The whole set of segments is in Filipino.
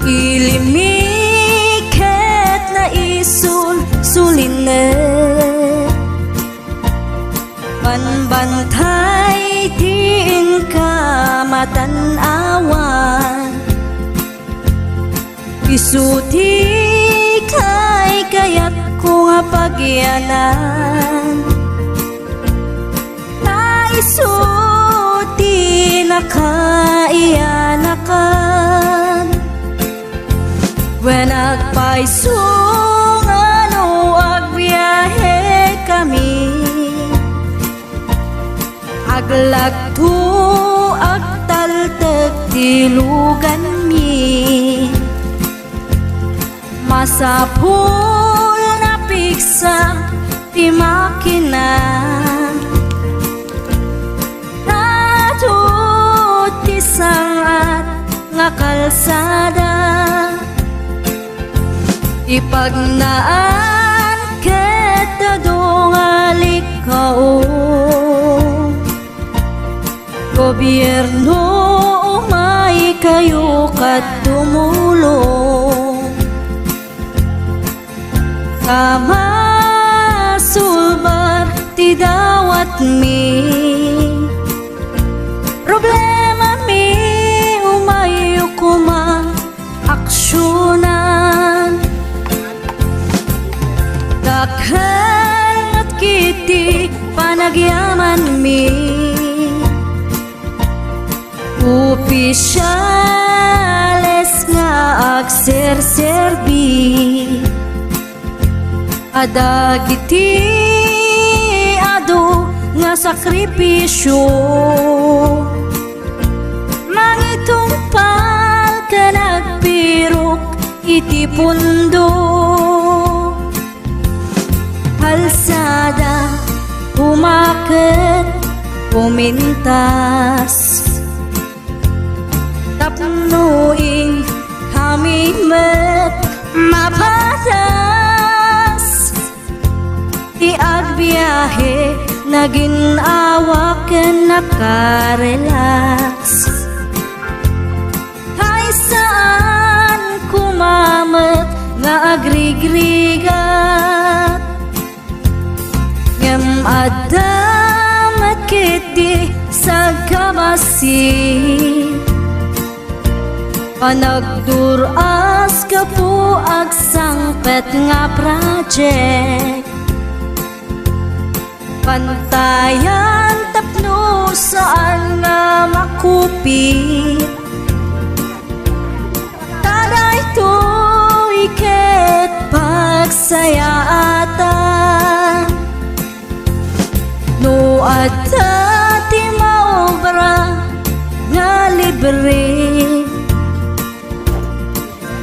Ilimiket na sulinet panbantay diin ka matanawan isuti kay kayat ko nga pagyanan na isuti na kaiyanakan when agpaisong ano agbiyahe kami aglagto agtaltag tilugan mi masapul na piksa ti makina natut ti sangat nga kalsada ipagnaan ket dadungalik kao gobyerno umay kayo kat tumulong kamasulbar ti dawat mi problema mi umayo kuma aksyonan dakhan at kiti panagyaman mi opisyales nga agserserbi adagiti ado nga sakripisyo mangitumpal ka nagpirok iti pundo kalsada umaket pumintas tapnuin kami met mapatas iagbiyahe naging awaken nakarelax hay saan kumamet nga agrigrigat ngem adamat kiti sa kabasi panagduras ka po agsangpet nga project pantayan tapno saan nga makupit taday to'y ket pagsayaata no adda ti maobra nga libre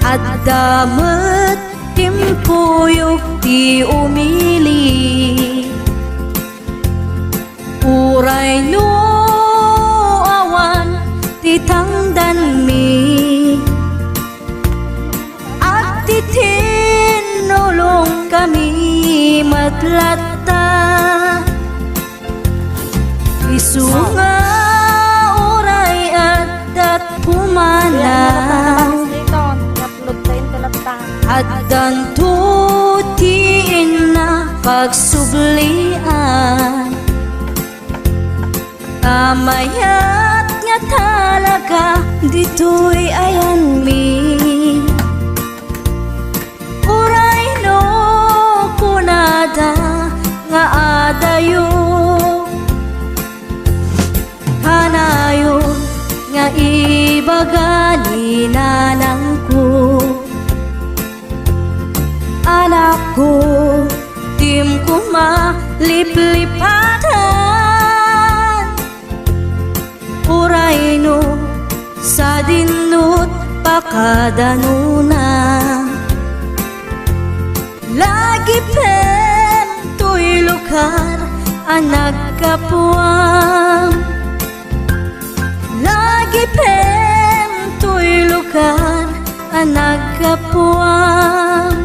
at damat timpuyok ti umili uray no awan ti tangdan mi at ti tinulong kami matlatta isunga uray at dat pumanaw at dantutiin na pagsublian kamayat nga talaga dito'y ayan mi uray no kunada nga adayo hanayon nga ibagani nanangko anak ko tim ko maliplipatan uray no sa dinut pakadanuna lagi pen to'y lugar ang nagkapuang lagi pen to'y lugar ang nagkapuang